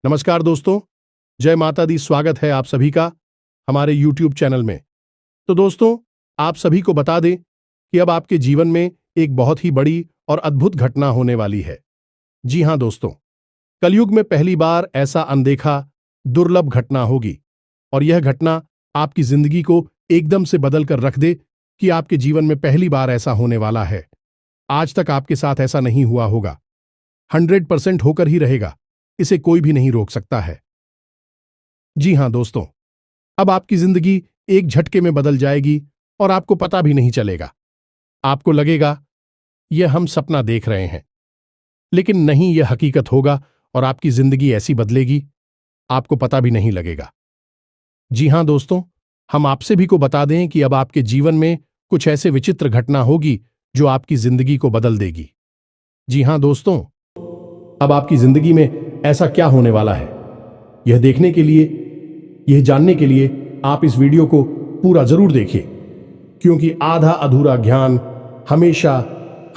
नमस्कार दोस्तों, जय माता दी। स्वागत है आप सभी का हमारे YouTube चैनल में। तो दोस्तों, आप सभी को बता दें कि अब आपके जीवन में एक बहुत ही बड़ी और अद्भुत घटना होने वाली है। जी हां दोस्तों, कलयुग में पहली बार ऐसा अनदेखा दुर्लभ घटना होगी और यह घटना आपकी जिंदगी को एकदम से बदल कर रख दे कि आपके जीवन में पहली बार ऐसा होने वाला है। आज तक आपके साथ ऐसा नहीं हुआ होगा, 100% होकर ही रहेगा। इसे कोई भी नहीं रोक सकता है। जी हां दोस्तों, अब आपकी जिंदगी एक झटके में बदल जाएगी और आपको पता भी नहीं चलेगा। आपको लगेगा यह हम सपना देख रहे हैं, लेकिन नहीं, यह हकीकत होगा और आपकी जिंदगी ऐसी बदलेगी आपको पता भी नहीं लगेगा। जी हां दोस्तों, हम आप सभी को बता दें कि अब आपके जीवन में कुछ ऐसे विचित्र घटना होगी जो आपकी जिंदगी को बदल देगी। जी हां दोस्तों, अब आपकी जिंदगी में ऐसा क्या होने वाला है, यह देखने के लिए, यह जानने के लिए आप इस वीडियो को पूरा जरूर देखिए, क्योंकि आधा अधूरा ज्ञान हमेशा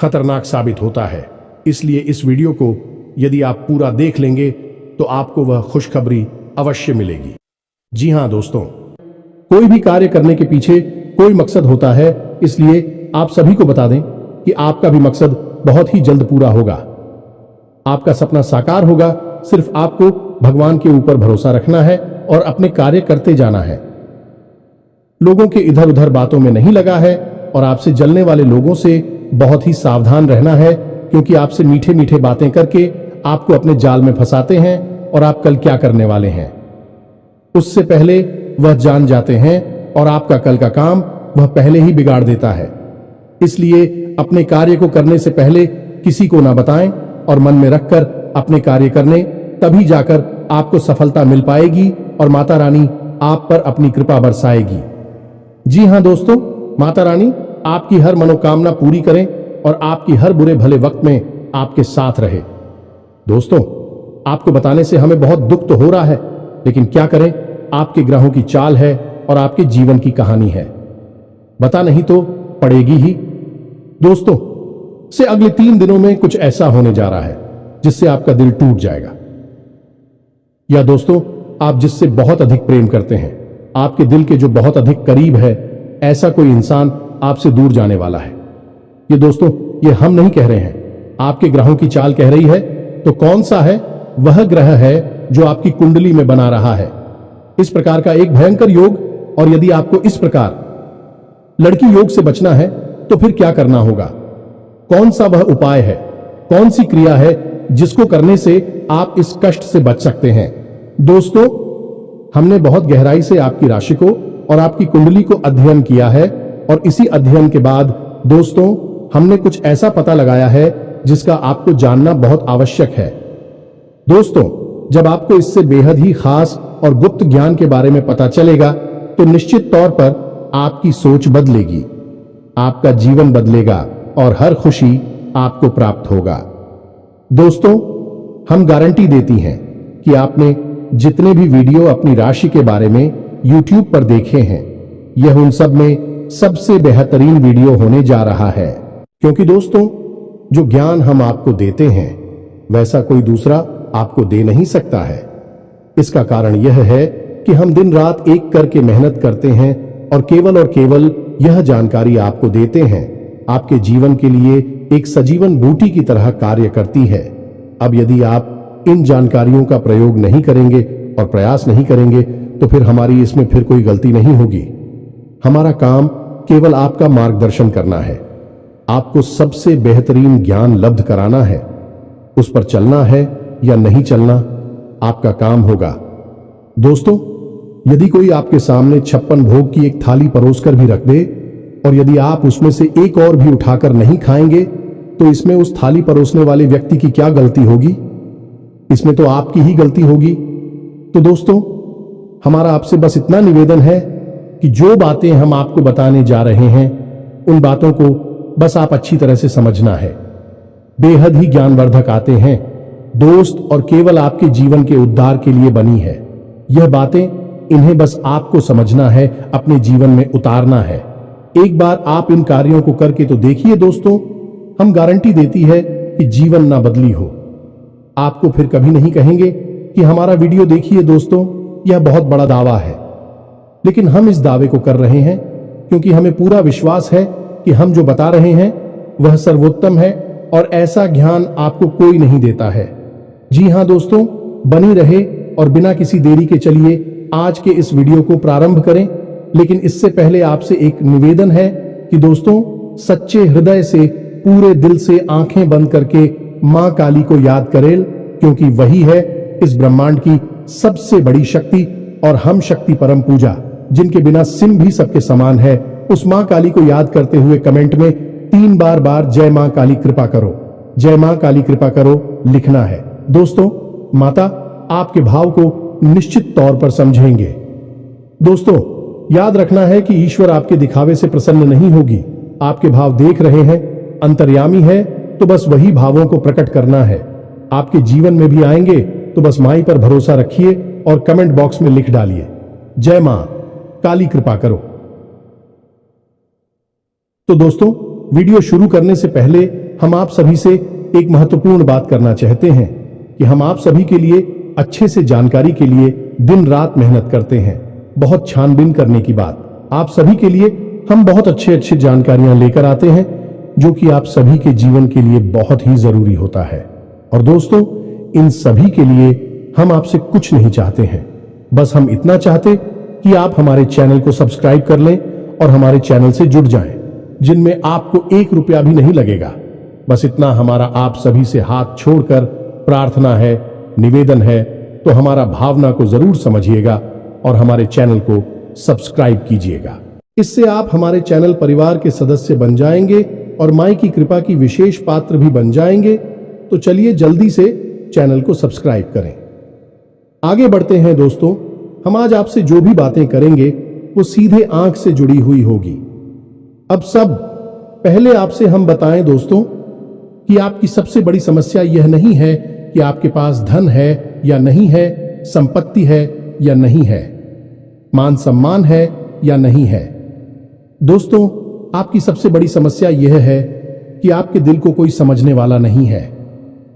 खतरनाक साबित होता है। इसलिए इस वीडियो को यदि आप पूरा देख लेंगे तो आपको वह खुशखबरी अवश्य मिलेगी। जी हां दोस्तों, कोई भी कार्य करने के पीछे कोई मकसद होता है, इसलिए आप सभी को बता दें कि आपका भी मकसद बहुत ही जल्द पूरा होगा। आपका सपना साकार होगा। सिर्फ आपको भगवान के ऊपर भरोसा रखना है और अपने कार्य करते जाना है। लोगों के इधर उधर बातों में नहीं लगा है और आपसे जलने वाले लोगों से बहुत ही सावधान रहना है, क्योंकि आपसे मीठे मीठे बातें करके आपको अपने जाल में फंसाते हैं और आप कल क्या करने वाले हैं उससे पहले वह जान जाते हैं और आपका कल का काम वह पहले ही बिगाड़ देता है। इसलिए अपने कार्य को करने से पहले किसी को ना बताएं और मन में रखकर अपने कार्य करने, तभी जाकर आपको सफलता मिल पाएगी और माता रानी आप पर अपनी कृपा बरसाएगी। जी हां दोस्तों, माता रानी आपकी हर मनोकामना पूरी करें और आपकी हर बुरे भले वक्त में आपके साथ रहे। दोस्तों, आपको बताने से हमें बहुत दुख तो हो रहा है, लेकिन क्या करें, आपके ग्रहों की चाल है और आपके जीवन की कहानी है। बता नहीं तो पड़ेगी ही। दोस्तों, से अगले 3 दिनों में कुछ ऐसा होने जा रहा है जिससे आपका दिल टूट जाएगा। या दोस्तों, आप जिससे बहुत अधिक प्रेम करते हैं, आपके दिल के जो बहुत अधिक करीब है, ऐसा कोई इंसान आपसे दूर जाने वाला है। ये दोस्तों, ये हम नहीं कह रहे हैं, आपके ग्रहों की चाल कह रही है। तो कौन सा है वह ग्रह है जो आपकी कुंडली में बना रहा है इस प्रकार का एक भयंकर योग? और यदि आपको इस प्रकार लड़की योग से बचना है तो फिर क्या करना होगा? कौन सा वह उपाय है, कौन सी क्रिया है जिसको करने से आप इस कष्ट से बच सकते हैं? दोस्तों, हमने बहुत गहराई से आपकी राशि को और आपकी कुंडली को अध्ययन किया है और इसी अध्ययन के बाद दोस्तों हमने कुछ ऐसा पता लगाया है जिसका आपको जानना बहुत आवश्यक है। दोस्तों, जब आपको इससे बेहद ही खास और गुप्त ज्ञान के बारे में पता चलेगा तो निश्चित तौर पर आपकी सोच बदलेगी, आपका जीवन बदलेगा और हर खुशी आपको प्राप्त होगा। दोस्तों, हम गारंटी देती हैं कि आपने जितने भी वीडियो अपनी राशि के बारे में YouTube पर देखे हैं, यह उन सब में सबसे बेहतरीन वीडियो होने जा रहा है, क्योंकि दोस्तों जो ज्ञान हम आपको देते हैं वैसा कोई दूसरा आपको दे नहीं सकता है। इसका कारण यह है कि हम दिन रात एक करके मेहनत करते हैं और केवल यह जानकारी आपको देते हैं, आपके जीवन के लिए एक सजीवन बूटी की तरह कार्य करती है। अब यदि आप इन जानकारियों का प्रयोग नहीं करेंगे और प्रयास नहीं करेंगे तो फिर हमारी इसमें फिर कोई गलती नहीं होगी। हमारा काम केवल आपका मार्गदर्शन करना है, आपको सबसे बेहतरीन ज्ञान लब्ध कराना है। उस पर चलना है या नहीं चलना आपका काम होगा। दोस्तों, यदि कोई आपके सामने 56 भोग की एक थाली परोसकर भी रख दे और यदि आप उसमें से एक और भी उठाकर नहीं खाएंगे तो इसमें उस थाली परोसने वाले व्यक्ति की क्या गलती होगी? इसमें तो आपकी ही गलती होगी। तो दोस्तों, हमारा आपसे बस इतना निवेदन है कि जो बातें हम आपको बताने जा रहे हैं उन बातों को बस आप अच्छी तरह से समझना है। बेहद ही ज्ञानवर्धक आते हैं दोस्त और केवल आपके जीवन के उद्धार के लिए बनी है। यह बातें इन्हें बस आपको समझना है, अपने जीवन में उतारना है। एक बार आप इन कार्यों को करके तो देखिए दोस्तों, हम गारंटी देती है कि जीवन ना बदली हो। आपको फिर कभी नहीं कहेंगे कि हमारा वीडियो देखिए दोस्तों, यह बहुत बड़ा दावा है, लेकिन हम इस दावे को कर रहे हैं क्योंकि हमें पूरा विश्वास है कि हम जो बता रहे हैं वह सर्वोत्तम है और ऐसा ज्ञान आपको कोई नहीं देता है। जी हां दोस्तों, बनी रहे और बिना किसी देरी के चलिए आज के इस वीडियो को प्रारंभ करें। लेकिन इससे पहले आपसे एक निवेदन है कि दोस्तों, सच्चे हृदय से, पूरे दिल से आंखें बंद करके मां काली को याद करें, क्योंकि वही है इस ब्रह्मांड की सबसे बड़ी शक्ति और हम शक्ति परम पूजा, जिनके बिना सिम भी सबके समान है। उस मां काली को याद करते हुए कमेंट में 3 बार जय मां काली कृपा करो, जय मां काली कृपा करो लिखना है। दोस्तों, माता आपके भाव को निश्चित तौर पर समझेंगे। दोस्तों, याद रखना है कि ईश्वर आपके दिखावे से प्रसन्न नहीं होगी। आपके भाव देख रहे हैं, अंतर्यामी है, तो बस वही भावों को प्रकट करना है। आपके जीवन में भी आएंगे, तो बस माई पर भरोसा रखिए और कमेंट बॉक्स में लिख डालिए, जय मां काली कृपा करो। तो दोस्तों, वीडियो शुरू करने से पहले हम आप सभी से एक महत्वपूर्ण बात करना चाहते हैं कि हम आप सभी के लिए अच्छे से जानकारी के लिए दिन रात मेहनत करते हैं। बहुत छानबीन करने की बात, आप सभी के लिए हम बहुत अच्छी जानकारियां लेकर आते हैं जो कि आप सभी के जीवन के लिए बहुत ही जरूरी होता है। और दोस्तों, इन सभी के लिए हम आपसे कुछ नहीं चाहते हैं, बस हम इतना चाहते कि आप हमारे चैनल को सब्सक्राइब कर लें और हमारे चैनल से जुड़ जाएं, जिनमें आपको 1 रुपया भी नहीं लगेगा। बस इतना हमारा आप सभी से हाथ छोड़कर प्रार्थना है, निवेदन है। तो हमारा भावना को जरूर समझिएगा और हमारे चैनल को सब्सक्राइब कीजिएगा। इससे आप हमारे चैनल परिवार के सदस्य बन जाएंगे और माई की कृपा की विशेष पात्र भी बन जाएंगे। तो चलिए जल्दी से चैनल को सब्सक्राइब करें। आगे बढ़ते हैं दोस्तों, हम आज आपसे जो भी बातें करेंगे वो सीधे आंख से जुड़ी हुई होगी। अब सब पहले आपसे हम बताएं दोस्तों कि आपकी सबसे बड़ी समस्या यह नहीं है कि आपके पास धन है या नहीं है, संपत्ति है या नहीं है, मान सम्मान है या नहीं है। दोस्तों, आपकी सबसे बड़ी समस्या यह है कि आपके दिल को कोई समझने वाला नहीं है।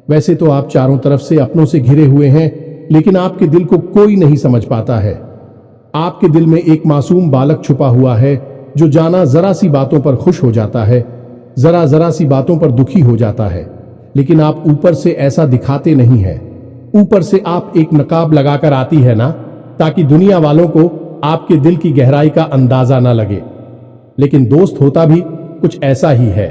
वैसे तो आप चारों तरफ से अपनों से घिरे हुए हैं, लेकिन आपके दिल को कोई नहीं समझ पाता है। आपके दिल में एक मासूम बालक छुपा हुआ है जो जाना जरा सी बातों पर खुश हो जाता है, जरा सी बातों पर दुखी हो जाता है, लेकिन आप ऊपर से ऐसा दिखाते नहीं है। ऊपर से आप एक नकाब लगाकर आती है ना, ताकि दुनिया वालों को आपके दिल की गहराई का अंदाजा ना लगे। लेकिन दोस्त, होता भी कुछ ऐसा ही है।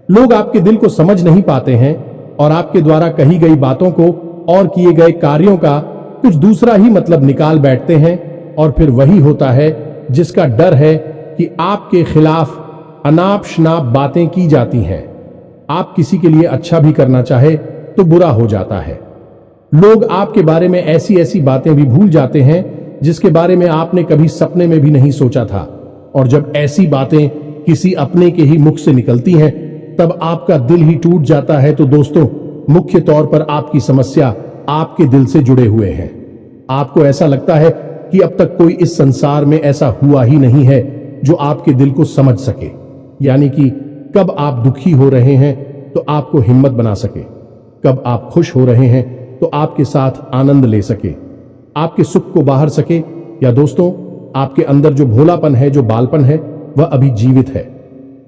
लोग आपके दिल को समझ नहीं पाते हैं और आपके द्वारा कही गई बातों को और किए गए कार्यों का कुछ दूसरा ही मतलब निकाल बैठते हैं। और फिर वही होता है जिसका डर है कि आपके खिलाफ अनाप शनाप बातें की जाती हैं। आप किसी के लिए अच्छा भी करना चाहे तो बुरा हो जाता है। लोग आपके बारे में ऐसी ऐसी बातें भी भूल जाते हैं जिसके बारे में आपने कभी सपने में भी नहीं सोचा था। और जब ऐसी बातें किसी अपने के ही मुख से निकलती हैं, तब आपका दिल ही टूट जाता है। तो दोस्तों, मुख्य तौर पर आपकी समस्या आपके दिल से जुड़े हुए हैं। आपको ऐसा लगता है कि अब तक कोई इस संसार में ऐसा हुआ ही नहीं है जो आपके दिल को समझ सके। यानी कि कब आप दुखी हो रहे हैं तो आपको हिम्मत बना सके, कब आप खुश हो रहे हैं तो आपके साथ आनंद ले सके, आपके सुख को बाहर सके। या दोस्तों, आपके अंदर जो भोलापन है, जो बालपन है, वह अभी जीवित है।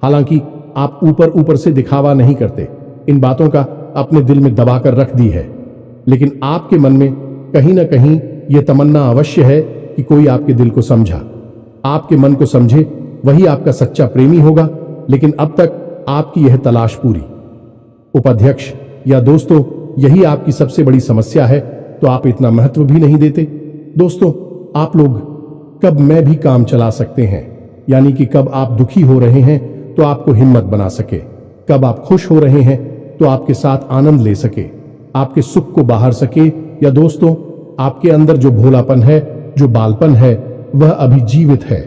हालांकि आप ऊपर ऊपर से दिखावा नहीं करते, इन बातों का अपने दिल में दबाकर रख दी है, लेकिन आपके मन में कहीं ना कहीं यह तमन्ना अवश्य है कि कोई आपके दिल को समझा, आपके मन को समझे, वही आपका सच्चा प्रेमी होगा। लेकिन अब तक आपकी यह तलाश पूरी। उपाध्यक्ष या दोस्तों, यही आपकी सबसे बड़ी समस्या है, तो आप इतना महत्व भी नहीं देते। दोस्तों, आप लोग कब मैं भी काम चला सकते हैं, यानी कि कब आप दुखी हो रहे हैं तो आपको हिम्मत बना सके, कब आप खुश हो रहे हैं तो आपके साथ आनंद ले सके, आपके सुख को बाहर सके। या दोस्तों, आपके अंदर जो भोलापन है, जो बालपन है, वह अभी जीवित है।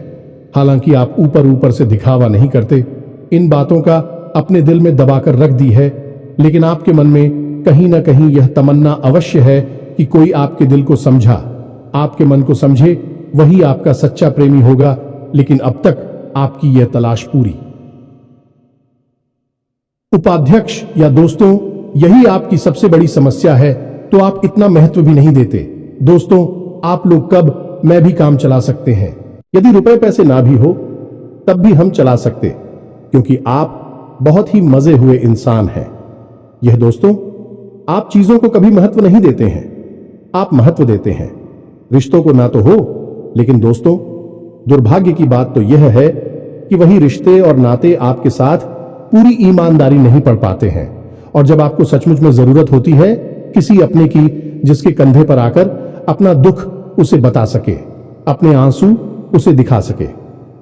हालांकि आप ऊपर ऊपर से दिखावा नहीं करते, इन बातों का अपने दिल में दबाकर रख दी है, लेकिन आपके मन में कहीं ना कहीं यह तमन्ना अवश्य है कि कोई आपके दिल को समझा, आपके मन को समझे, वही आपका सच्चा प्रेमी होगा। लेकिन अब तक आपकी यह तलाश पूरी। उपाध्यक्ष या दोस्तों, यही आपकी सबसे बड़ी समस्या है, तो आप इतना महत्व भी नहीं देते। दोस्तों, आप लोग कब मैं भी काम चला सकते हैं। यदि रुपए पैसे ना भी हो तब भी हम चला सकते, क्योंकि आप बहुत ही मजे हुए इंसान हैं। यह दोस्तों, आप चीजों को कभी महत्व नहीं देते हैं, आप महत्व देते हैं। रिश्तों को ना तो हो, लेकिन दोस्तों, दुर्भाग्य की बात तो यह है कि वही रिश्ते और नाते आपके साथ पूरी ईमानदारी नहीं पढ़ पाते हैं। और जब आपको सचमुच में जरूरत होती है किसी अपने की, जिसके कंधे पर आकर अपना दुख उसे बता सके, अपने आंसू उसे दिखा सके,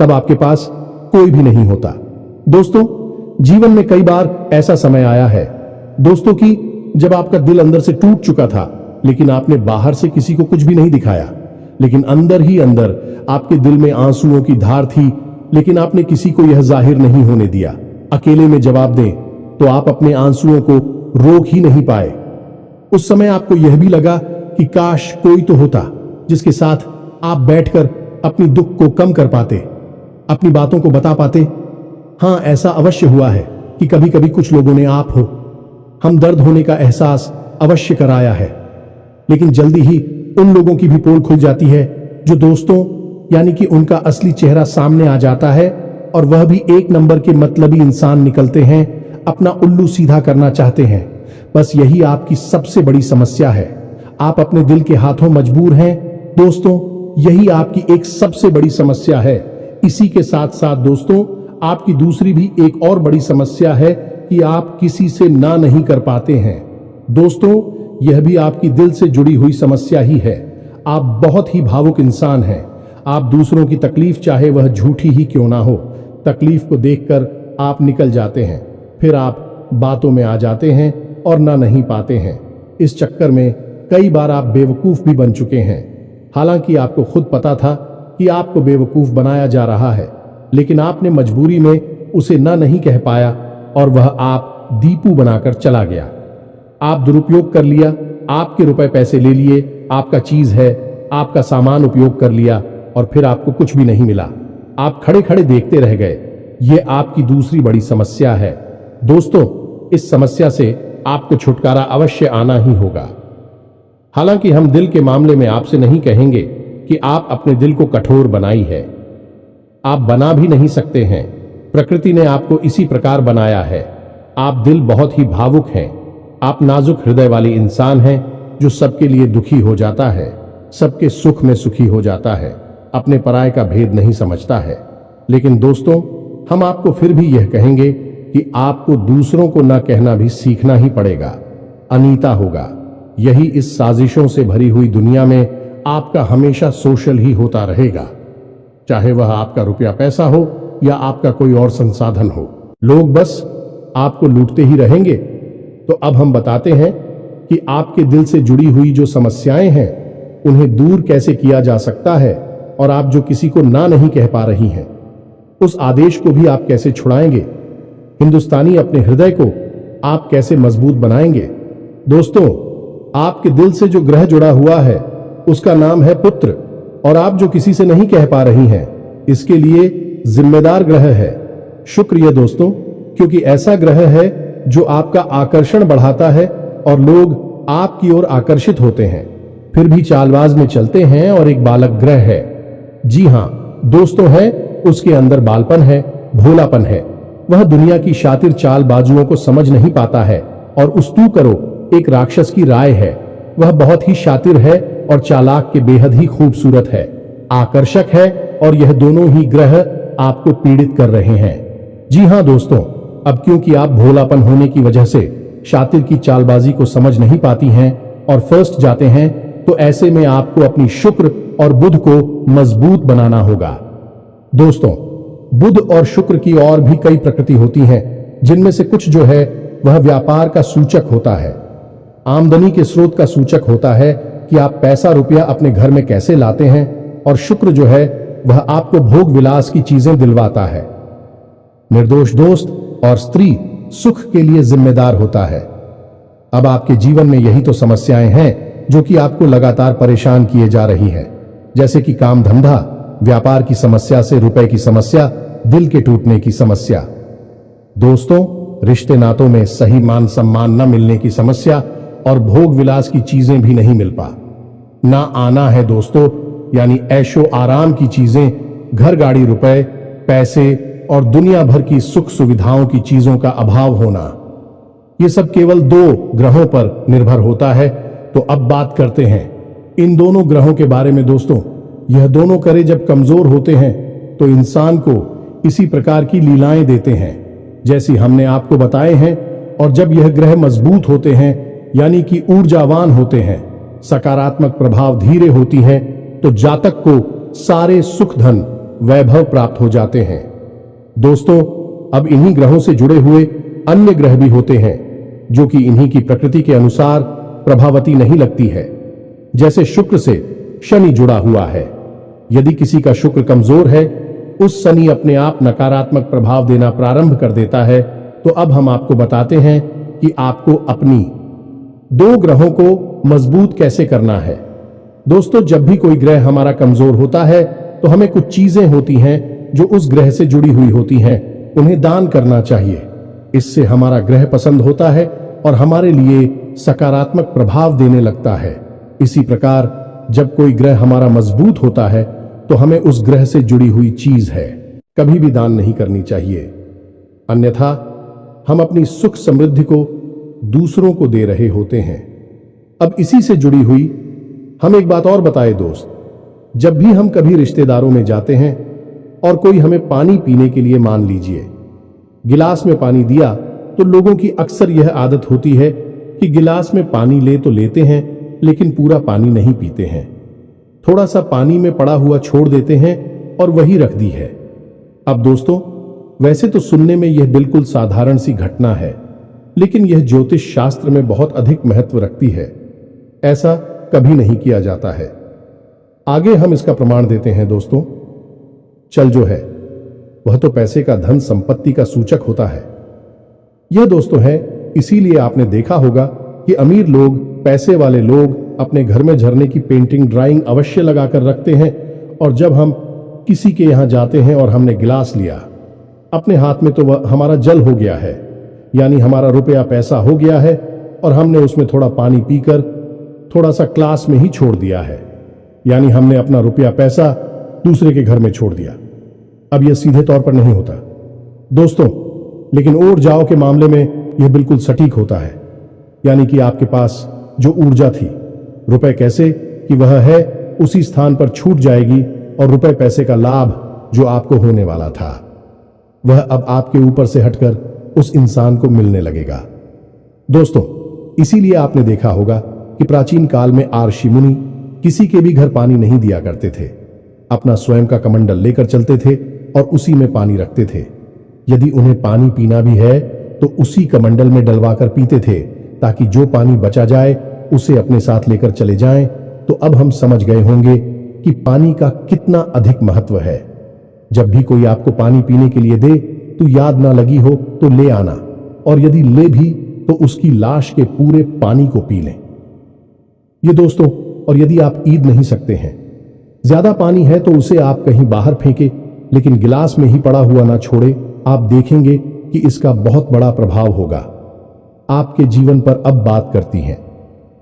तब आपके पास कोई भी नहीं होता। दोस्तों, जीवन में कई बार ऐसा समय आया है दोस्तों कि जब आपका दिल अंदर से टूट चुका था, लेकिन आपने बाहर से किसी को कुछ भी नहीं दिखाया, लेकिन अंदर ही अंदर आपके दिल में आंसुओं की धार थी, लेकिन आपने किसी को यह जाहिर नहीं होने दिया। अकेले में जवाब दें तो आप अपने आंसुओं को रोक ही नहीं पाए। उस समय आपको यह भी लगा कि काश कोई तो होता जिसके साथ आप बैठकर अपनी दुख को कम कर पाते, अपनी बातों को बता पाते। हां, ऐसा अवश्य हुआ है कि कभी कभी कुछ लोगों ने आप हो हम दर्द होने का एहसास अवश्य कराया है, लेकिन जल्दी ही उन लोगों की भी पोल खुल जाती है जो दोस्तों यानी कि उनका असली चेहरा सामने आ जाता है, और वह भी एक नंबर के मतलबी इंसान निकलते हैं, अपना उल्लू सीधा करना चाहते हैं। बस यही आपकी सबसे बड़ी समस्या है, आप अपने दिल के हाथों मजबूर हैं। दोस्तों, यही आपकी एक सबसे बड़ी समस्या है। इसी के साथ साथ दोस्तों, आपकी दूसरी भी एक और बड़ी समस्या है कि आप किसी से ना नहीं कर पाते हैं। दोस्तों, यह भी आपकी दिल से जुड़ी हुई समस्या ही है। आप बहुत ही भावुक इंसान हैं। आप दूसरों की तकलीफ, चाहे वह झूठी ही क्यों ना हो, तकलीफ को देखकर आप निकल जाते हैं, फिर आप बातों में आ जाते हैं और ना नहीं पाते हैं। इस चक्कर में कई बार आप बेवकूफ भी बन चुके हैं। हालांकि आपको खुद पता था कि आपको बेवकूफ बनाया जा रहा है, लेकिन आपने मजबूरी में उसे ना नहीं कह पाया और वह आप दीपू बनाकर चला गया। आप दुरुपयोग कर लिया, आपके रुपए पैसे ले लिए, आपका चीज है, आपका सामान उपयोग कर लिया और फिर आपको कुछ भी नहीं मिला। आप खड़े खड़े देखते रह गए। यह आपकी दूसरी बड़ी समस्या है। दोस्तों, इस समस्या से आपको छुटकारा अवश्य आना ही होगा। हालांकि हम दिल के मामले में आपसे नहीं कहेंगे कि आप अपने दिल को कठोर बनाई है, आप बना भी नहीं सकते हैं। प्रकृति ने आपको इसी प्रकार बनाया है। आप दिल बहुत ही भावुक हैं, आप नाजुक हृदय वाली इंसान हैं जो सबके लिए दुखी हो जाता है, सबके सुख में सुखी हो जाता है, अपने पराये का भेद नहीं समझता है। लेकिन दोस्तों, हम आपको फिर भी यह कहेंगे कि आपको दूसरों को न कहना भी सीखना ही पड़ेगा, अनीता होगा। यही इस साजिशों से भरी हुई दुनिया में आपका हमेशा सोशल ही होता रहेगा, चाहे वह आपका रुपया पैसा हो या आपका कोई और संसाधन हो। लोग बस आपको लूटते ही रहेंगे। तो अब हम बताते हैं कि आपके दिल से जुड़ी हुई जो समस्याएं हैं उन्हें दूर कैसे किया जा सकता है, और आप जो किसी को ना नहीं कह पा रही हैं उस आदेश को भी आप कैसे छुड़ाएंगे। हिंदुस्तानी अपने हृदय को आप कैसे मजबूत बनाएंगे। दोस्तों, आपके दिल से जो ग्रह जुड़ा हुआ है उसका नाम है पुत्र, और आप जो किसी से नहीं कह पा रही हैं इसके लिए जिम्मेदार ग्रह है शुक्र। ये दोस्तों, क्योंकि ऐसा ग्रह है जो आपका आकर्षण बढ़ाता है और लोग आपकी ओर आकर्षित होते हैं, फिर भी चालबाज में चलते हैं। और एक बालक ग्रह है, जी हां दोस्तों, है, उसके अंदर बालपन है, भोलापन है। वह दुनिया की शातिर चालबाजुओं को समझ नहीं पाता है, और उस्तू करो एक राक्षस की राय है। वह बहुत ही शातिर है और चालाक के बेहद ही खूबसूरत है, आकर्षक है, और यह दोनों ही ग्रह आपको पीड़ित कर रहे हैं। जी हां दोस्तों, अब क्योंकि आप भोलापन होने की वजह से शातिर की चालबाजी को समझ नहीं पाती हैं और फर्स्ट जाते हैं, तो ऐसे में आपको अपनी शुक्र और बुध को मजबूत बनाना होगा। दोस्तों, बुध और शुक्र की और भी कई प्रकृति होती हैं, जिनमें से कुछ जो है वह व्यापार का सूचक होता है, आमदनी के स्रोत का सूचक होता है कि आप पैसा रुपया अपने घर में कैसे लाते हैं, और शुक्र जो है वह आपको भोग विलास की चीजें दिलवाता है। निर्दोष दोस्त और स्त्री सुख के लिए जिम्मेदार होता है। अब आपके जीवन में यही तो समस्याएं हैं जो कि आपको लगातार परेशान किए जा रही है, जैसे कि काम धंधा, व्यापार की समस्या से रुपए की समस्या, दिल के टूटने की समस्या। दोस्तों, रिश्ते नातों में सही मान सम्मान न मिलने की समस्या, और भोग विलास की चीजें भी नहीं मिल पा। ना आना है दोस्तों, यानी ऐशो आराम की चीजें, घर गाड़ी रुपए पैसे और दुनिया भर की सुख सुविधाओं की चीजों का अभाव होना, ये सब केवल 2 ग्रहों पर निर्भर होता है। तो अब बात करते हैं इन दोनों ग्रहों के बारे में दोस्तों। यह दोनों करे जब कमजोर होते हैं तो इंसान को इसी प्रकार की लीलाएं देते हैं जैसी हमने आपको बताए हैं। और जब यह ग्रह मजबूत होते हैं यानी कि ऊर्जावान होते हैं, सकारात्मक प्रभाव धीरे होती है, तो जातक को सारे सुख धन वैभव प्राप्त हो जाते हैं। दोस्तों, अब इन्हीं ग्रहों से जुड़े हुए अन्य ग्रह भी होते हैं जो कि इन्हीं की प्रकृति के अनुसार प्रभावती नहीं लगती है। जैसे शुक्र से शनि जुड़ा हुआ है। यदि किसी का शुक्र कमजोर है, उस शनि अपने आप नकारात्मक प्रभाव देना प्रारंभ कर देता है। तो अब हम आपको बताते हैं कि आपको अपनी 2 ग्रहों को मजबूत कैसे करना है। दोस्तों, जब भी कोई ग्रह हमारा कमजोर होता है तो हमें कुछ चीजें होती हैं जो उस ग्रह से जुड़ी हुई होती हैं, उन्हें दान करना चाहिए। इससे हमारा ग्रह पसंद होता है और हमारे लिए सकारात्मक प्रभाव देने लगता है। इसी प्रकार जब कोई ग्रह हमारा मजबूत होता है तो हमें उस ग्रह से जुड़ी हुई चीज है कभी भी दान नहीं करनी चाहिए, अन्यथा हम अपनी सुख समृद्धि को दूसरों को दे रहे होते हैं। अब इसी से जुड़ी हुई हम एक बात और बताए दोस्त, जब भी हम कभी रिश्तेदारों में जाते हैं और कोई हमें पानी पीने के लिए, मान लीजिए गिलास में पानी दिया, तो लोगों की अक्सर यह आदत होती है कि गिलास में पानी ले तो लेते हैं लेकिन पूरा पानी नहीं पीते हैं, थोड़ा सा पानी में पड़ा हुआ छोड़ देते हैं और वही रख दी है। अब दोस्तों, वैसे तो सुनने में यह बिल्कुल साधारण सी घटना है, लेकिन यह ज्योतिष शास्त्र में बहुत अधिक महत्व रखती है। ऐसा कभी नहीं किया जाता है। आगे हम इसका प्रमाण देते हैं दोस्तों। चल जो है वह तो पैसे का, धन संपत्ति का सूचक होता है। यह दोस्तों है, इसीलिए आपने देखा होगा कि अमीर लोग, पैसे वाले लोग अपने घर में झरने की पेंटिंग, ड्राइंग अवश्य लगाकर रखते हैं। और जब हम किसी के यहां जाते हैं और हमने गिलास लिया अपने हाथ में, तो वह हमारा जल हो गया है, यानी हमारा रुपया पैसा हो गया है और हमने उसमें थोड़ा पानी पीकर थोड़ा सा क्लास में ही छोड़ दिया है, यानी हमने अपना रुपया पैसा दूसरे के घर में छोड़ दिया। अब यह सीधे तौर पर नहीं होता दोस्तों, लेकिन ऊर्जाओं के मामले में यह बिल्कुल सटीक होता है। यानी कि आपके पास जो ऊर्जा थी, रुपए कैसे कि वह है उसी स्थान पर छूट जाएगी और रुपए पैसे का लाभ जो आपको होने वाला था वह अब आपके ऊपर से हटकर उस इंसान को मिलने लगेगा। दोस्तों, इसीलिए आपने देखा होगा कि प्राचीन काल में ऋषि मुनि किसी के भी घर पानी नहीं दिया करते थे, अपना स्वयं का कमंडल लेकर चलते थे और उसी में पानी रखते थे। यदि उन्हें पानी पीना भी है तो उसी कमंडल में डलवाकर पीते थे, ताकि जो पानी बचा जाए उसे अपने साथ लेकर चले जाएं। तो अब हम समझ गए होंगे कि पानी का कितना अधिक महत्व है। जब भी कोई आपको पानी पीने के लिए दे तो याद ना लगी हो तो ले आना, और यदि ले भी तो उसकी लाश के पूरे पानी को पी लें। ये दोस्तों, और यदि आप ईद नहीं सकते हैं, ज्यादा पानी है तो उसे आप कहीं बाहर फेंके, लेकिन गिलास में ही पड़ा हुआ ना छोड़े। आप देखेंगे कि इसका बहुत बड़ा प्रभाव होगा आपके जीवन पर। अब बात करती हैं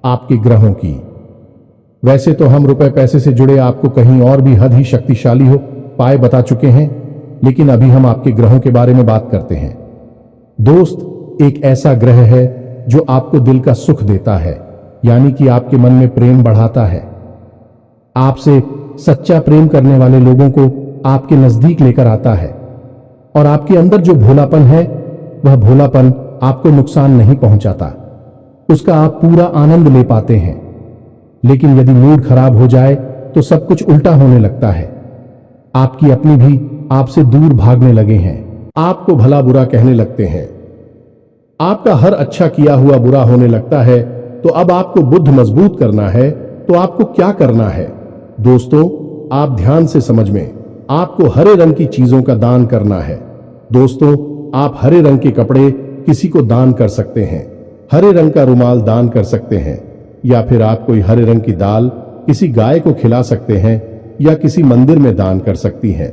आपके ग्रहों की। वैसे तो हम रुपए पैसे से जुड़े आपको कहीं और भी हद ही शक्तिशाली हो पाए बता चुके हैं, लेकिन अभी हम आपके ग्रहों के बारे में बात करते हैं। दोस्त, एक ऐसा ग्रह है जो आपको दिल का सुख देता है, यानी कि आपके मन में प्रेम बढ़ाता है। आपसे सच्चा प्रेम करने वाले लोगों को आपके नजदीक लेकर आता है, और आपके अंदर जो भोलापन है वह भोलापन आपको नुकसान नहीं पहुंचाता, उसका आप पूरा आनंद ले पाते हैं। लेकिन यदि मूड खराब हो जाए तो सब कुछ उल्टा होने लगता है। आपकी अपनी भी आपसे दूर भागने लगे हैं, आपको भला बुरा कहने लगते हैं, आपका हर अच्छा किया हुआ बुरा होने लगता है। तो अब आपको बुद्ध मजबूत करना है तो आपको क्या करना है दोस्तों? आप ध्यान से समझ में, आपको हरे रंग की चीजों का दान करना है। दोस्तों, आप हरे रंग के कपड़े किसी को दान कर सकते हैं, हरे रंग का रुमाल दान कर सकते हैं, या फिर आप कोई हरे रंग की दाल किसी गाय को खिला सकते हैं या किसी मंदिर में दान कर सकती हैं।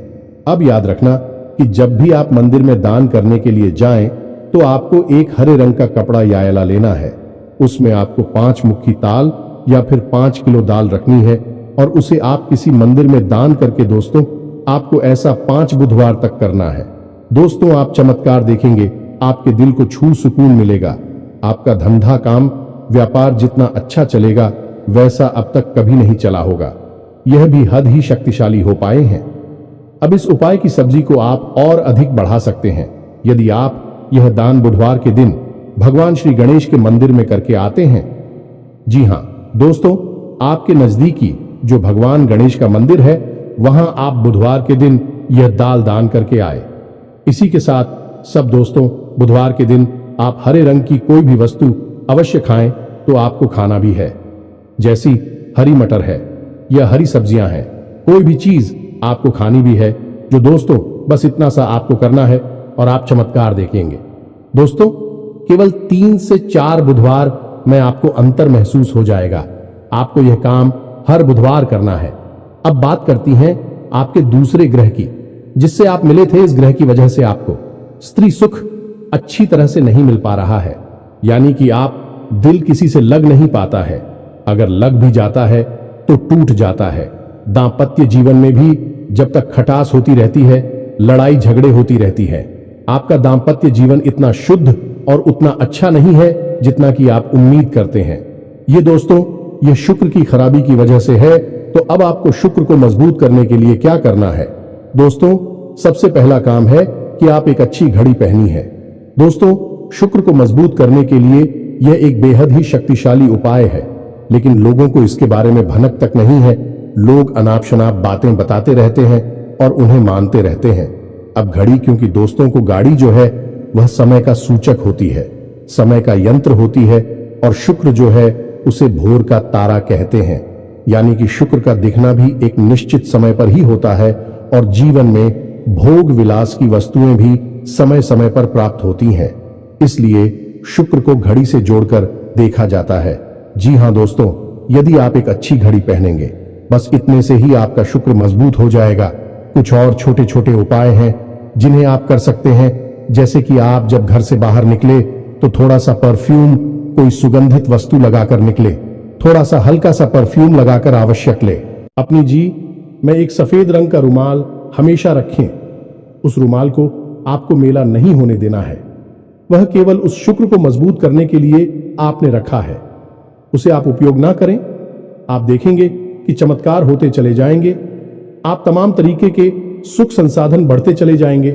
अब याद रखना कि जब भी आप मंदिर में दान करने के लिए जाएं तो आपको एक हरे रंग का कपड़ा या एला लेना है, उसमें आपको 5 मुट्ठी ताल या फिर 5 किलो दाल रखनी है और उसे आप किसी मंदिर में दान करके दोस्तों आपको ऐसा 5 बुधवार तक करना है। दोस्तों आप चमत्कार देखेंगे, आपके दिल को छू सुकून मिलेगा। आपका धंधा काम व्यापार जितना अच्छा चलेगा वैसा अब तक कभी नहीं चला होगा। यह भी हद ही शक्तिशाली उपाय हैं। अब इस उपाय की सब्जी को आप और अधिक बढ़ा सकते हैं यदि आप यह दान बुधवार के दिन भगवान श्री गणेश के मंदिर में करके आते हैं। जी हां दोस्तों, आपके नजदीकी जो भगवान गणेश का मंदिर है वहां आप बुधवार के दिन यह दाल दान करके आए। इसी के साथ सब दोस्तों बुधवार के दिन आप हरे रंग की कोई भी वस्तु अवश्य खाएं तो आपको खाना भी है, जैसी हरी मटर है या हरी सब्जियां हैं, कोई भी चीज आपको खानी भी है। जो दोस्तों बस इतना सा आपको करना है और आप चमत्कार देखेंगे। दोस्तों केवल 3 से 4 बुधवार में आपको अंतर महसूस हो जाएगा। आपको यह काम हर बुधवार करना है। अब बात करती हैं आपके दूसरे ग्रह की, जिससे आप मिले थे। इस ग्रह की वजह से आपको स्त्री सुख अच्छी तरह से नहीं मिल पा रहा है, यानी कि आप दिल किसी से लग नहीं पाता है। अगर लग भी जाता है तो टूट जाता है। दांपत्य जीवन में भी जब तक खटास होती रहती है, लड़ाई झगड़े होती रहती है। आपका दांपत्य जीवन इतना शुद्ध और उतना अच्छा नहीं है जितना कि आप उम्मीद करते हैं। ये दोस्तों ये शुक्र की खराबी की वजह से है। तो अब आपको शुक्र को मजबूत करने के लिए क्या करना है? दोस्तों सबसे पहला काम है कि आप एक अच्छी घड़ी पहनी है। दोस्तों शुक्र को मजबूत करने के लिए यह एक बेहद ही शक्तिशाली उपाय है, लेकिन लोगों को इसके बारे में भनक तक नहीं है। लोग अनाप शनाप बातें बताते रहते हैं और उन्हें मानते रहते हैं। अब घड़ी, क्योंकि दोस्तों को गाड़ी जो है वह समय का सूचक होती है, समय का यंत्र होती है, और शुक्र जो है उसे भोर का तारा कहते हैं। यानी कि शुक्र का दिखना भी एक निश्चित समय पर ही होता है और जीवन में भोग विलास की वस्तुएं भी समय समय पर प्राप्त होती हैं। इसलिए शुक्र को घड़ी से जोड़कर देखा जाता है। जी हां दोस्तों, यदि आप एक अच्छी घड़ी पहनेंगे, बस इतने से ही आपका शुक्र मजबूत हो जाएगा। कुछ और छोटे छोटे उपाय हैं जिन्हें आप कर सकते हैं, जैसे कि आप जब घर से बाहर निकले तो थोड़ा सा परफ्यूम, कोई सुगंधित वस्तु लगाकर निकले। थोड़ा सा हल्का सा परफ्यूम लगाकर आवश्यक ले। अपनी जी में एक सफेद रंग का रुमाल हमेशा रखें। उस रुमाल को आपको मेला नहीं होने देना है। वह केवल उस शुक्र को मजबूत करने के लिए आपने रखा है। उसे आप उपयोग ना करें, आप देखेंगे कि चमत्कार होते चले जाएंगे। आप तमाम तरीके के सुख संसाधन बढ़ते चले जाएंगे।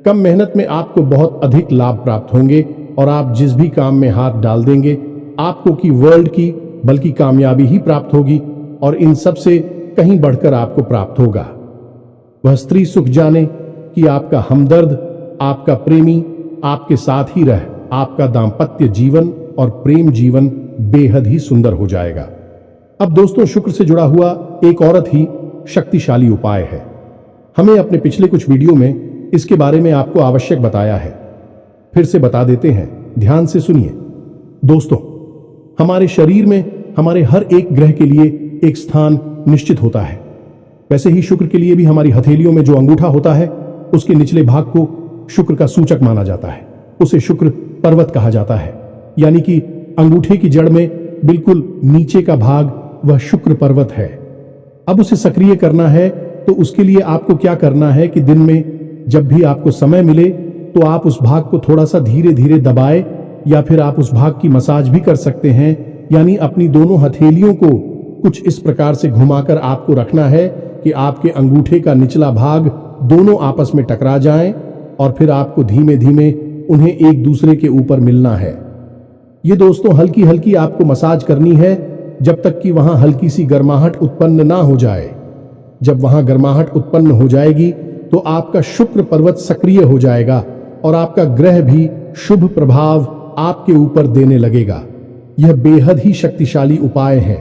कम मेहनत में आपको बहुत अधिक लाभ प्राप्त होंगे और आप जिस भी काम में हाथ डाल देंगे आपको की वर्ल्ड की बल्कि कामयाबी ही प्राप्त होगी, और इन सब से कहीं बढ़कर आपको प्राप्त होगा वह स्त्री सुख। जाने कि आपका हमदर्द, आपका प्रेमी आपके साथ ही रह आपका दाम्पत्य जीवन और प्रेम जीवन बेहद ही सुंदर हो जाएगा। अब दोस्तों शुक्र से जुड़ा हुआ एक औरत ही शक्तिशाली उपाय है। हमें अपने पिछले कुछ वीडियो में इसके बारे में आपको आवश्यक बताया है, फिर से बता देते हैं, ध्यान से सुनिए। दोस्तों हमारे शरीर में हमारे हर एक ग्रह के लिए एक स्थान निश्चित होता है। वैसे ही शुक्र के लिए भी हमारी हथेलियों में जो अंगूठा होता है उसके निचले भाग को शुक्र का सूचक माना जाता है। उसे शुक्र पर्वत कहा जाता है, यानी कि अंगूठे की जड़ में बिल्कुल नीचे का भाग वह शुक्र पर्वत है। अब उसे सक्रिय करना है तो उसके लिए आपको क्या करना है कि दिन में जब भी आपको समय मिले तो आप उस भाग को थोड़ा सा धीरे धीरे दबाए, या फिर आप उस भाग की मसाज भी कर सकते हैं। यानी अपनी दोनों हथेलियों को कुछ इस प्रकार से घुमाकर आपको रखना है कि आपके अंगूठे का निचला भाग दोनों आपस में टकरा जाएं, और फिर आपको धीमे धीमे उन्हें एक दूसरे के ऊपर मिलना है। ये दोस्तों हल्की हल्की आपको मसाज करनी है जब तक कि वहां हल्की सी गर्माहट उत्पन्न ना हो जाए। जब वहां गर्माहट उत्पन्न हो जाएगी तो आपका शुक्र पर्वत सक्रिय हो जाएगा और आपका ग्रह भी शुभ प्रभाव आपके ऊपर देने लगेगा। यह बेहद ही शक्तिशाली उपाय है।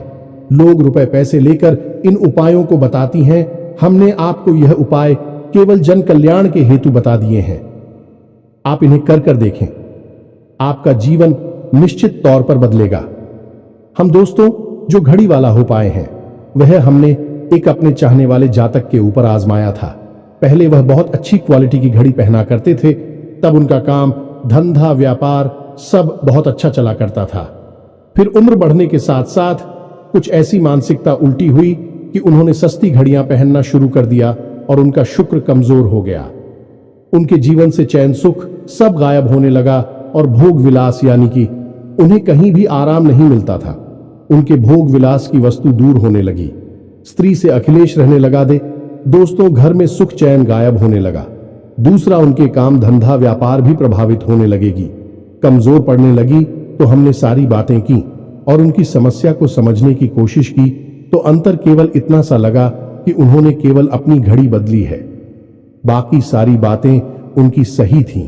लोग रुपए पैसे लेकर इन उपायों को बताती हैं। हमने आपको यह उपाय केवल जन कल्याण के हेतु बता दिए हैं। आप इन्हें कर कर देखें, आपका जीवन निश्चित तौर पर बदलेगा। हम दोस्तों जो घड़ी वाला उपाय है वह हमने एक अपने चाहने वाले जातक के ऊपर आजमाया था। पहले वह बहुत अच्छी क्वालिटी की घड़ी पहना करते थे, तब उनका काम धंधा व्यापार सब बहुत अच्छा चला करता था। फिर उम्र बढ़ने के साथ साथ कुछ ऐसी मानसिकता उल्टी हुई कि उन्होंने सस्ती घड़ियां पहनना शुरू कर दिया और उनका शुक्र कमजोर हो गया। उनके जीवन से चैन सुख सब गायब होने लगा और भोग विलास यानी कि उन्हें कहीं भी आराम नहीं मिलता था। उनके भोग विलास की वस्तु दूर होने लगी। स्त्री से अखिलेश रहने लगा दे। दोस्तों, घर में सुख चैन गायब होने लगा। दूसरा, उनके काम धंधा व्यापार भी प्रभावित होने लगेगी। कमजोर पड़ने लगी। तो हमने सारी बातें की और उनकी समस्या को समझने की कोशिश की तो अंतर केवल इतना सा लगा कि उन्होंने केवल अपनी घड़ी बदली है। बाकी सारी बातें उनकी सही थीं।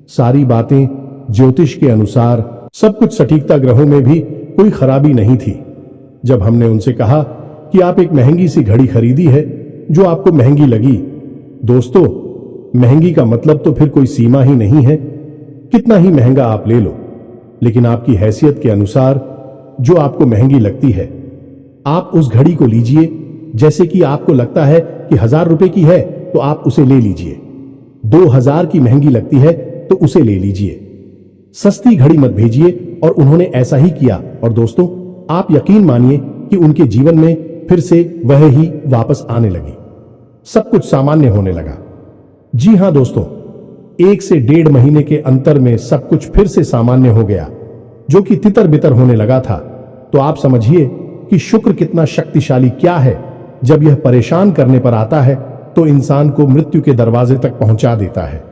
सारी बातें ज्योतिष के अनुसार, सब कुछ सटीकता, ग्रहों में भी कोई खराबी नहीं थी। जब हमने उनसे कहा कि आप एक महंगी सी घड़ी खरीदी है जो आपको महंगी लगी। दोस्तों, महंगी का मतलब तो फिर कोई सीमा ही नहीं है। कितना ही महंगा आप ले लो, लेकिन आपकी हैसियत के अनुसार जो आपको महंगी लगती है आप उस घड़ी को लीजिए। जैसे कि आपको लगता है कि 1000 रुपए की है तो आप उसे ले लीजिए। 2000 की महंगी लगती है तो उसे ले लीजिए। सस्ती घड़ी मत भेजिए। और उन्होंने ऐसा ही किया। और दोस्तों, आप यकीन मानिए कि उनके जीवन में फिर से वह ही वापस आने लगी। सब कुछ सामान्य होने लगा। जी हां दोस्तों, 1 से 1.5 महीने के अंतर में सब कुछ फिर से सामान्य हो गया, जो कि तितर बितर होने लगा था। तो आप समझिए कि शुक्र कितना शक्तिशाली क्या है। जब यह परेशान करने पर आता है तो इंसान को मृत्यु के दरवाजे तक पहुंचा देता है।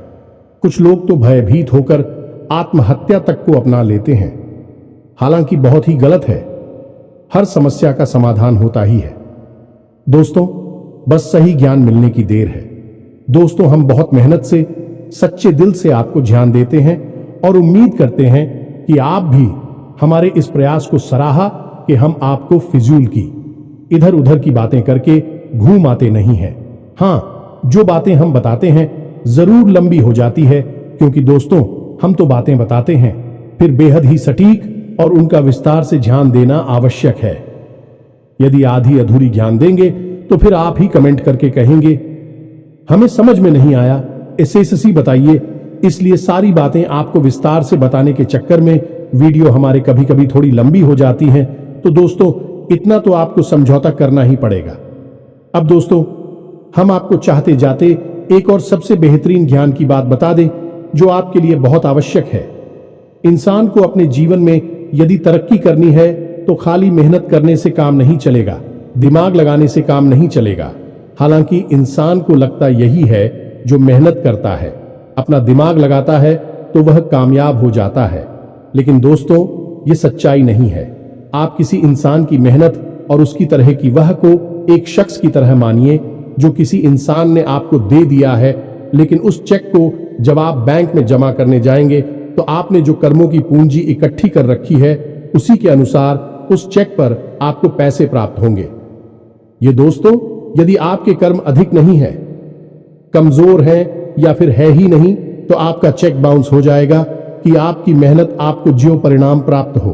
कुछ लोग तो भयभीत होकर आत्महत्या तक को अपना लेते हैं, हालांकि बहुत ही गलत है। हर समस्या का समाधान होता ही है। दोस्तों, बस सही ज्ञान मिलने की देर है। दोस्तों, हम बहुत मेहनत से, सच्चे दिल से आपको ध्यान देते हैं और उम्मीद करते हैं कि आप भी हमारे इस प्रयास को सराहा कि हम आपको फिजूल की, इधर उधर की बातें करके घूम आते नहीं हैं। हाँ, जो बातें हम बताते हैं जरूर लंबी हो जाती है, क्योंकि दोस्तों, हम तो बातें बताते हैं, फिर बेहद ही सटीक और उनका विस्तार से ध्यान देना आवश्यक है। यदि आधी अधूरी ज्ञान देंगे तो फिर आप ही कमेंट करके कहेंगे हमें समझ में नहीं आया, एसएससी बताइए। इसलिए सारी बातें आपको विस्तार से बताने के चक्कर में वीडियो हमारे कभी कभी थोड़ी लंबी हो जाती हैं। तो दोस्तों, इतना तो आपको समझौता करना ही पड़ेगा। अब दोस्तों, हम आपको चाहते जाते एक और सबसे बेहतरीन ज्ञान की बात बता दें जो आपके लिए बहुत आवश्यक है। इंसान को अपने जीवन में यदि तरक्की करनी है तो खाली मेहनत करने से काम नहीं चलेगा, दिमाग लगाने से काम नहीं चलेगा। हालांकि इंसान को लगता यही है, जो मेहनत करता है, अपना दिमाग लगाता है तो वह कामयाब हो जाता है। लेकिन दोस्तों, ये सच्चाई नहीं है। आप किसी इंसान की मेहनत और उसकी तरह की वह को एक शख्स की तरह मानिए जो किसी इंसान ने आपको दे दिया है, लेकिन उस चेक को जब आप बैंक में जमा करने जाएंगे तो आपने जो कर्मों की पूंजी इकट्ठी कर रखी है उसी के अनुसार उस चेक पर आपको पैसे प्राप्त होंगे। ये दोस्तों, यदि आपके कर्म अधिक नहीं है, कमजोर हैं या फिर है ही नहीं, तो आपका चेक बाउंस हो जाएगा कि आपकी मेहनत आपको जो परिणाम प्राप्त हो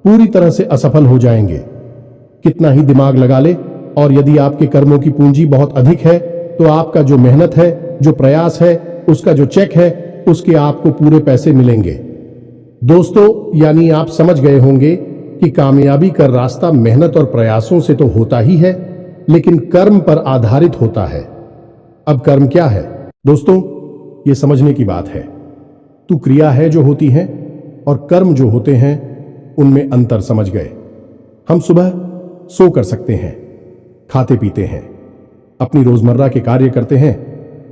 पूरी तरह से असफल हो जाएंगे। कितना ही दिमाग लगा ले, और यदि आपके कर्मों की पूंजी बहुत अधिक है तो आपका जो मेहनत है, जो प्रयास है, उसका जो चेक है, उसके आपको पूरे पैसे मिलेंगे। दोस्तों, यानी आप समझ गए होंगे कि कामयाबी का रास्ता मेहनत और प्रयासों से तो होता ही है, लेकिन कर्म पर आधारित होता है। अब कर्म क्या है दोस्तों, ये समझने की बात है। तो क्रिया है जो होती है और कर्म जो होते हैं, उनमें अंतर समझ गए। हम सुबह सो कर सकते हैं, खाते पीते हैं, अपनी रोजमर्रा के कार्य करते हैं,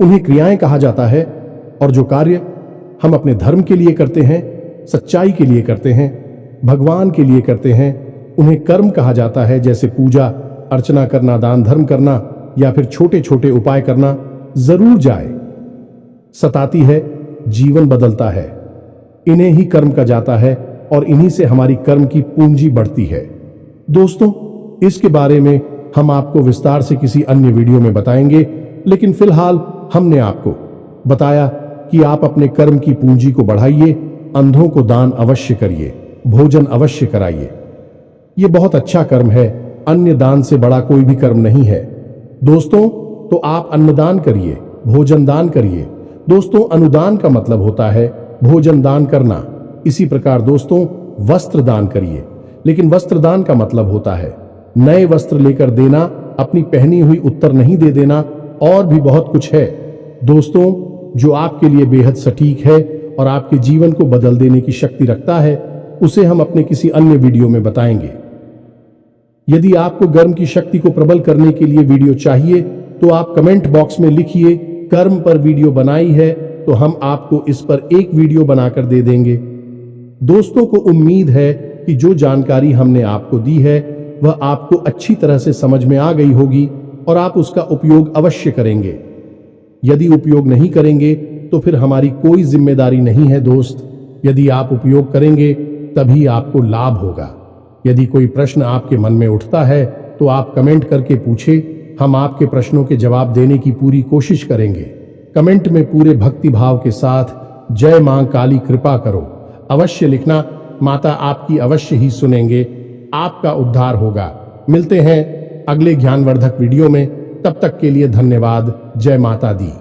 उन्हें क्रियाएं कहा जाता है। और जो कार्य हम अपने धर्म के लिए करते हैं, सच्चाई के लिए करते हैं, भगवान के लिए करते हैं, उन्हें कर्म कहा जाता है। जैसे पूजा अर्चना करना, दान धर्म करना या फिर छोटे छोटे उपाय करना। जरूर जाए, सताती है, जीवन बदलता है, इन्हें ही कर्म कहा जाता है और इन्हीं से हमारी कर्म की पूंजी बढ़ती है। दोस्तों, इसके बारे में हम आपको विस्तार से किसी अन्य वीडियो में बताएंगे, लेकिन फिलहाल हमने आपको बताया कि आप अपने कर्म की पूंजी को बढ़ाइए, अंधों को दान अवश्य करिए, भोजन अवश्य कराइए। यह बहुत अच्छा कर्म है, अन्य दान से बड़ा कोई भी कर्म नहीं है। दोस्तों, तो आप अन्नदान करिए, भोजन दान करिए। दोस्तों, अनुदान का मतलब होता है भोजन दान करना। इसी प्रकार दोस्तों, वस्त्र दान करिए। लेकिन वस्त्र दान का मतलब होता है नए वस्त्र लेकर देना, अपनी पहनी हुई उत्तर नहीं दे देना, और भी बहुत कुछ है दोस्तों जो आपके लिए बेहद सटीक है और आपके जीवन को बदल देने की शक्ति रखता है। उसे हम अपने किसी अन्य वीडियो में बताएंगे। यदि आपको कर्म की शक्ति को प्रबल करने के लिए वीडियो चाहिए तो आप कमेंट बॉक्स में लिखिए कर्म पर वीडियो बनाई है, तो हम आपको इस पर एक वीडियो बनाकर दे देंगे। दोस्तों को उम्मीद है कि जो जानकारी हमने आपको दी है वह आपको अच्छी तरह से समझ में आ गई होगी और आप उसका उपयोग अवश्य करेंगे। यदि उपयोग नहीं करेंगे तो फिर हमारी कोई जिम्मेदारी नहीं है दोस्त। यदि आप उपयोग करेंगे तभी आपको लाभ होगा। यदि कोई प्रश्न आपके मन में उठता है तो आप कमेंट करके पूछे, हम आपके प्रश्नों के जवाब देने की पूरी कोशिश करेंगे। कमेंट में पूरे भक्ति भाव के साथ जय मां काली कृपा करो अवश्य लिखना। माता आपकी अवश्य ही सुनेंगे, आपका उद्धार होगा। मिलते हैं अगले ज्ञानवर्धक वीडियो में, तब तक के लिए धन्यवाद। जय माता दी।